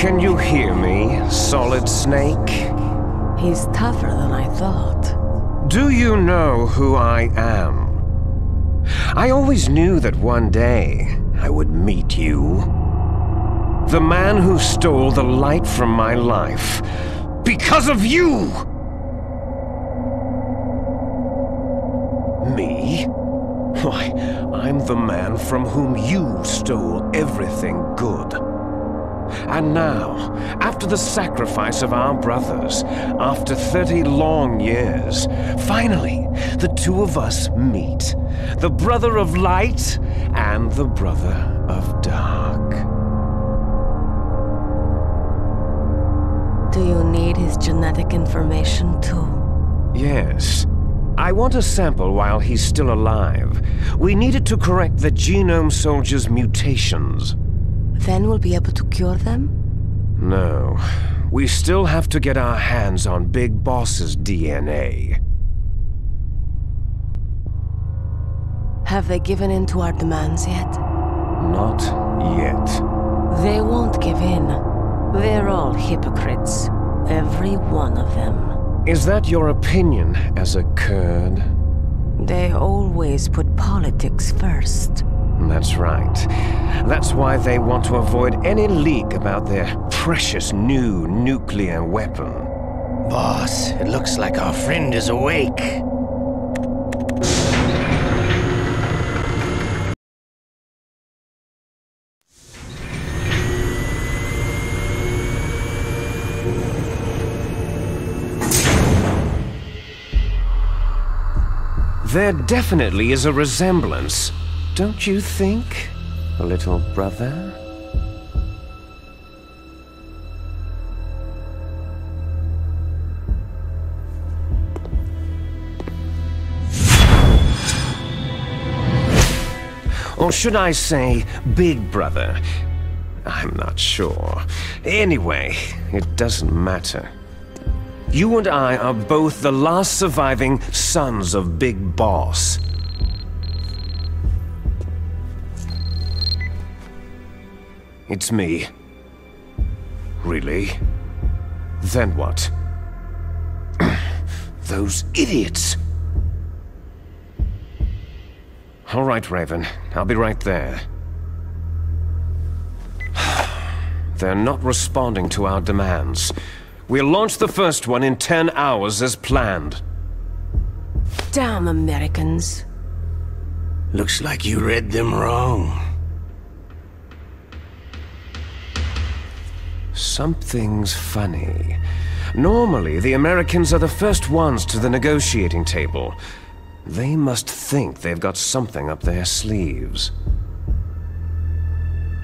Can you hear me, Solid Snake? He's tougher than I thought. Do you know who I am? I always knew that one day I would meet you. The man who stole the light from my life. Because of you! Me? Why, I'm the man from whom you stole everything good. And now, after the sacrifice of our brothers, after 30 long years, finally, the two of us meet. The brother of light and the brother of dark. Do you need his genetic information too? Yes. I want a sample while he's still alive. We need it to correct the Genome Soldier's mutations. Then we'll be able to cure them? No. We still have to get our hands on Big Boss's DNA. Have they given in to our demands yet? Not yet. They won't give in. They're all hypocrites. Every one of them. Is that your opinion as a Kurd? They always put politics first. That's right. That's why they want to avoid any leak about their precious new nuclear weapon. Boss, it looks like our friend is awake. There definitely is a resemblance, don't you think, little brother? Or should I say, big brother? I'm not sure. Anyway, it doesn't matter. You and I are both the last surviving sons of Big Boss. It's me. Really? Then what? Those idiots! All right, Raven. I'll be right there. They're not responding to our demands. We'll launch the first one in 10 hours as planned. Damn Americans. Looks like you read them wrong. Something's funny. Normally, the Americans are the first ones to the negotiating table. They must think they've got something up their sleeves.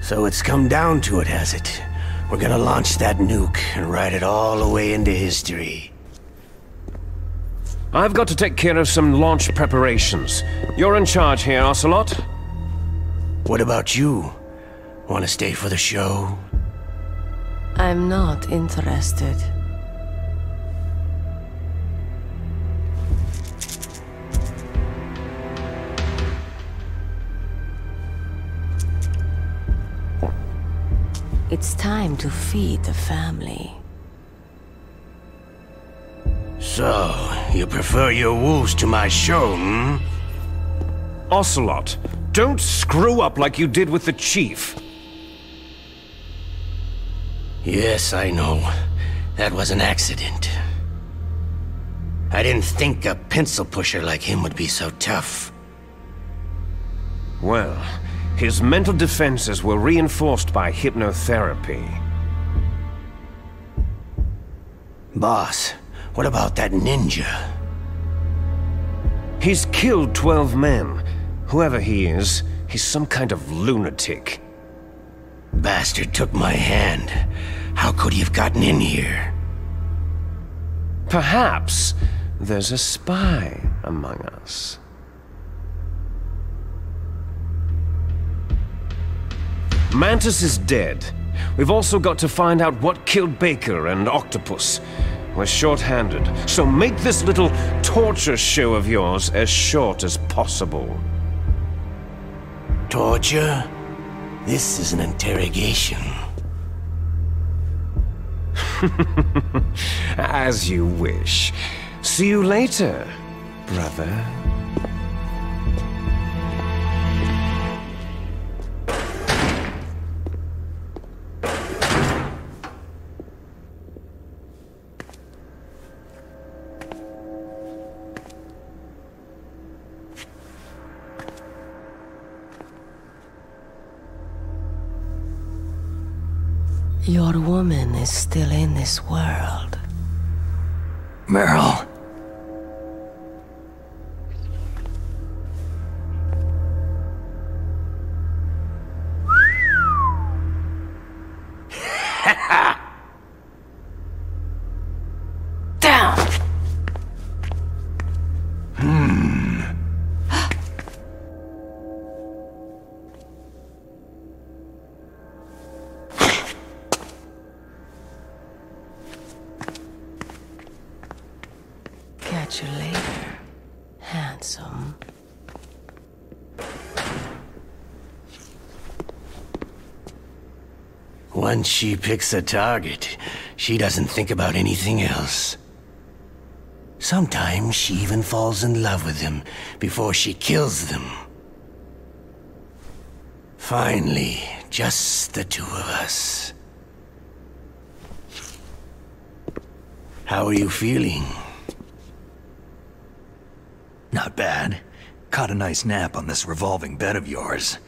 So it's come down to it, has it? We're gonna launch that nuke and write it all the way into history. I've got to take care of some launch preparations. You're in charge here, Ocelot. What about you? Want to stay for the show? I'm not interested. It's time to feed the family. So, you prefer your wolves to my show, hmm? Ocelot, don't screw up like you did with the Chief. Yes, I know. That was an accident. I didn't think a pencil pusher like him would be so tough. Well, his mental defenses were reinforced by hypnotherapy. Boss, what about that ninja? He's killed 12 men. Whoever he is, he's some kind of lunatic. Bastard took my hand. How could he have gotten in here? Perhaps there's a spy among us. Mantis is dead. We've also got to find out what killed Baker and Octopus. We're short-handed, so make this little torture show of yours as short as possible. Torture? This is an interrogation. As you wish. See you later, brother. Your woman is still in this world. Meryl. Down! Catch you later, handsome. Once she picks a target, she doesn't think about anything else. Sometimes she even falls in love with them before she kills them. Finally, just the two of us. How are you feeling? Not bad. Caught a nice nap on this revolving bed of yours.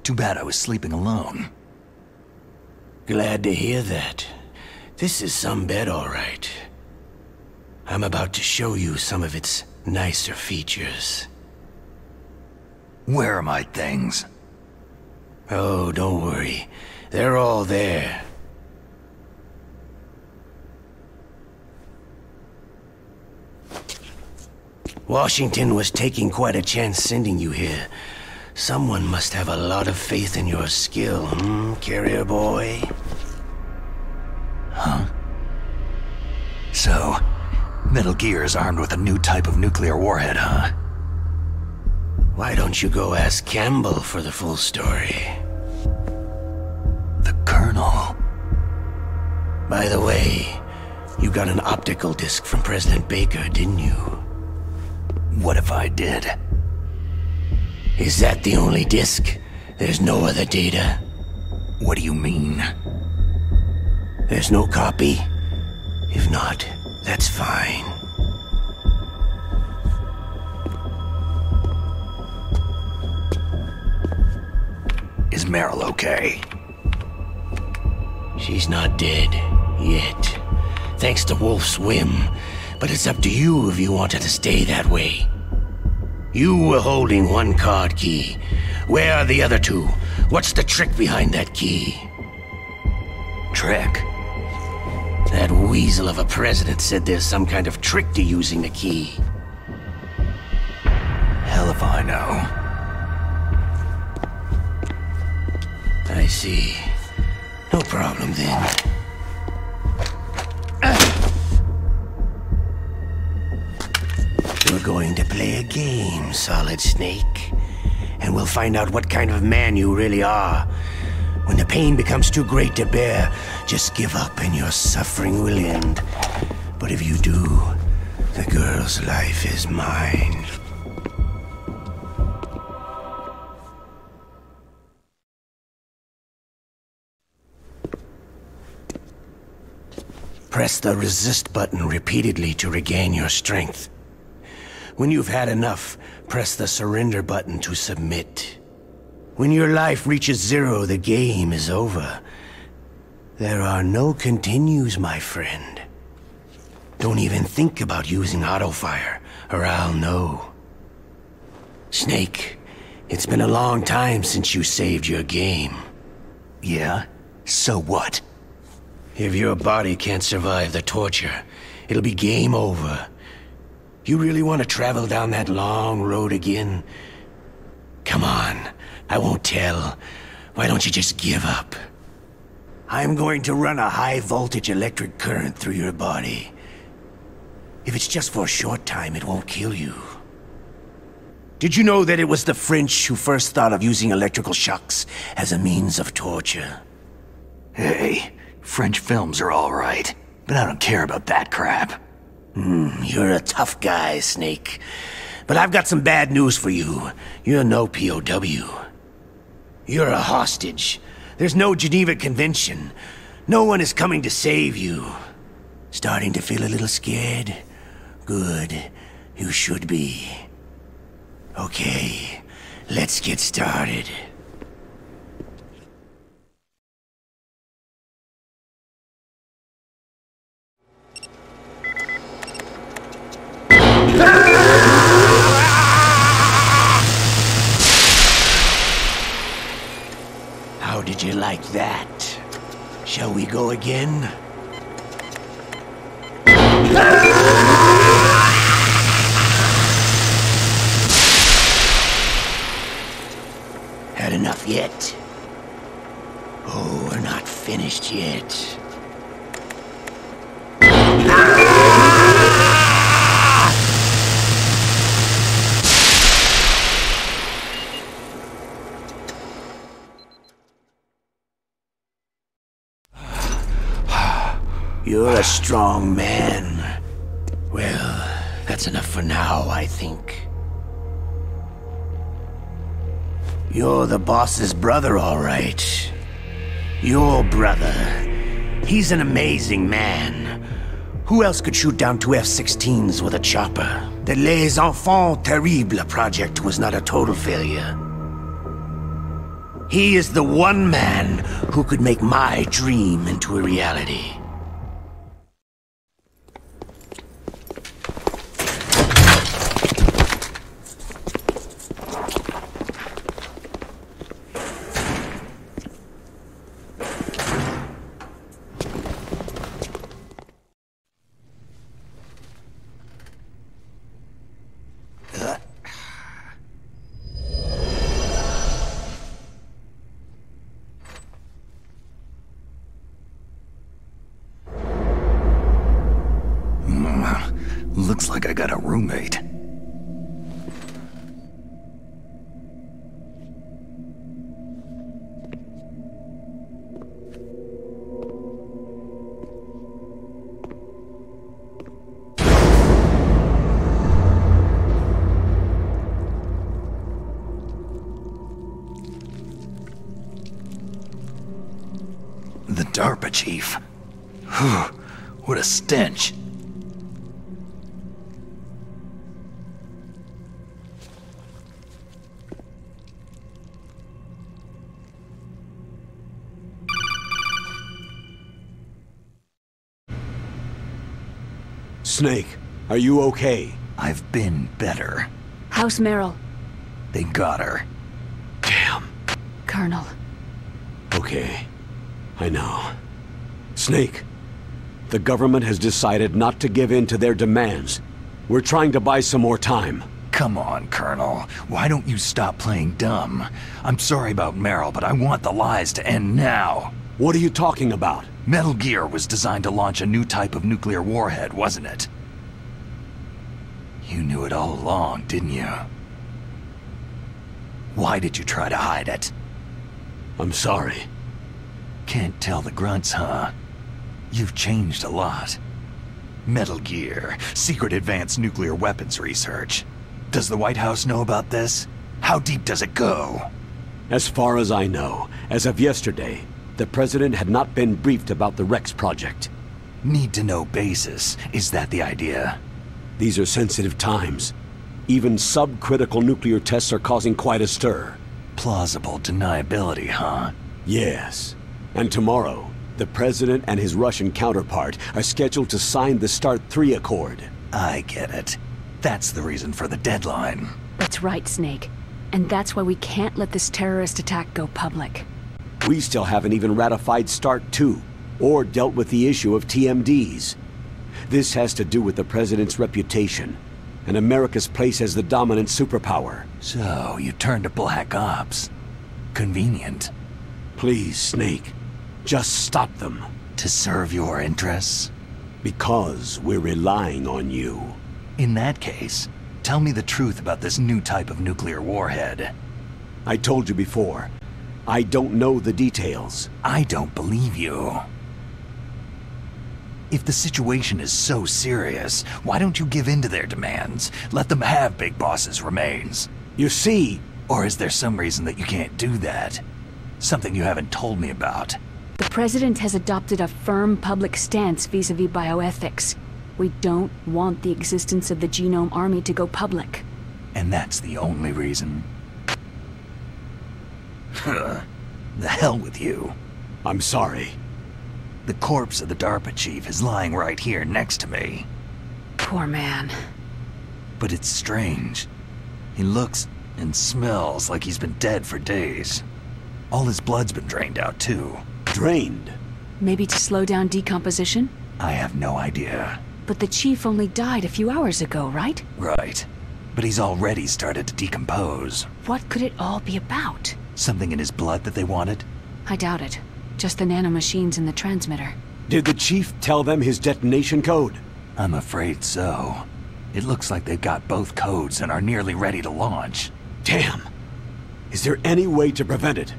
Too bad I was sleeping alone. Glad to hear that. This is some bed, all right. I'm about to show you some of its nicer features. Where are my things? Oh, don't worry. They're all there. Washington was taking quite a chance sending you here. Someone must have a lot of faith in your skill, carrier boy? Huh? So, Metal Gear is armed with a new type of nuclear warhead, huh? Why don't you go ask Campbell for the full story? The Colonel. By the way, you got an optical disc from President Baker, didn't you? What if I did? Is that the only disc? There's no other data? What do you mean? There's no copy? If not, that's fine. Is Meryl okay? She's not dead, yet. Thanks to Wolf's whim. But it's up to you if you want her to stay that way. You were holding one card key. Where are the other two? What's the trick behind that key? Trick? That weasel of a president said there's some kind of trick to using the key. Hell if I know. I see. No problem then. We're going to play a game, Solid Snake. And we'll find out what kind of man you really are. When the pain becomes too great to bear, just give up and your suffering will end. But if you do, the girl's life is mine. Press the resist button repeatedly to regain your strength. When you've had enough, press the surrender button to submit. When your life reaches 0, the game is over. There are no continues, my friend. Don't even think about using auto-fire, or I'll know. Snake, it's been a long time since you saved your game. Yeah? So what? If your body can't survive the torture, it'll be game over. You really want to travel down that long road again? Come on, I won't tell. Why don't you just give up? I'm going to run a high-voltage electric current through your body. If it's just for a short time, it won't kill you. Did you know that it was the French who first thought of using electrical shocks as a means of torture? Hey, French films are all right. but I don't care about that crap. You're a tough guy, Snake. But I've got some bad news for you. You're no POW. You're a hostage. There's no Geneva Convention. No one is coming to save you. Starting to feel a little scared? Good. You should be. Okay, let's get started. How did you like that? Shall we go again? Had enough yet? Oh, we're not finished yet. You're a strong man. Well, that's enough for now, I think. You're the boss's brother, all right. Your brother. He's an amazing man. Who else could shoot down 2 F-16s with a chopper? The Les Enfants Terribles project was not a total failure. He is the one man who could make my dream into a reality. Looks like I got a roommate. The DARPA chief. Whew, what a stench. Snake, are you okay? I've been better. How's Meryl? They got her. Damn. Colonel. Okay. I know. Snake, the government has decided not to give in to their demands. We're trying to buy some more time. Come on, Colonel. Why don't you stop playing dumb? I'm sorry about Meryl, but I want the lies to end now. What are you talking about? Metal Gear was designed to launch a new type of nuclear warhead, wasn't it? You knew it all along, didn't you? Why did you try to hide it? I'm sorry. Can't tell the grunts, huh? You've changed a lot. Metal Gear, secret advanced nuclear weapons research. Does the White House know about this? How deep does it go? As far as I know, as of yesterday, the President had not been briefed about the Rex project. Need-to-know basis. Is that the idea? These are sensitive times. Even subcritical nuclear tests are causing quite a stir. Plausible deniability, huh? Yes. And tomorrow, the President and his Russian counterpart are scheduled to sign the START 3 Accord. I get it. That's the reason for the deadline. That's right, Snake. And that's why we can't let this terrorist attack go public. We still haven't even ratified START 2, or dealt with the issue of TMDs. This has to do with the President's reputation, and America's place as the dominant superpower. So, you turned to Black Ops. Convenient. Please, Snake, just stop them. To serve your interests? Because we're relying on you. In that case, tell me the truth about this new type of nuclear warhead. I told you before, I don't know the details. I don't believe you. If the situation is so serious, why don't you give in to their demands? Let them have Big Boss's remains. You see... Or is there some reason that you can't do that? Something you haven't told me about. The President has adopted a firm public stance vis-a-vis bioethics. We don't want the existence of the Genome Army to go public. And that's the only reason? The hell with you. I'm sorry. The corpse of the DARPA chief is lying right here next to me. Poor man. But it's strange. He looks and smells like he's been dead for days. All his blood's been drained out too. Drained? Maybe to slow down decomposition? I have no idea. But the chief only died a few hours ago, right? Right. But he's already started to decompose. What could it all be about? Something in his blood that they wanted? I doubt it. Just the nanomachines in the transmitter. Did the chief tell them his detonation code? I'm afraid so. It looks like they've got both codes and are nearly ready to launch. Damn! Is there any way to prevent it?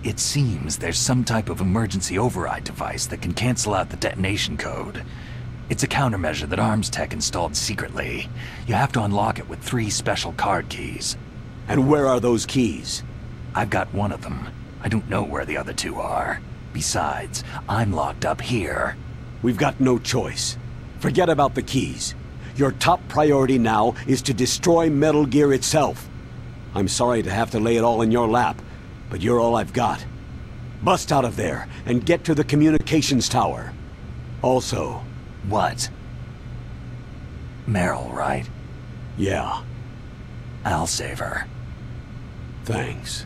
It seems there's some type of emergency override device that can cancel out the detonation code. It's a countermeasure that Arms Tech installed secretly. You have to unlock it with 3 special card keys. And where are those keys? I've got one of them. I don't know where the other 2 are. Besides, I'm locked up here. We've got no choice. Forget about the keys. Your top priority now is to destroy Metal Gear itself. I'm sorry to have to lay it all in your lap, but you're all I've got. Bust out of there and get to the communications tower. Also... What? Meryl, right? Yeah. I'll save her. Thanks.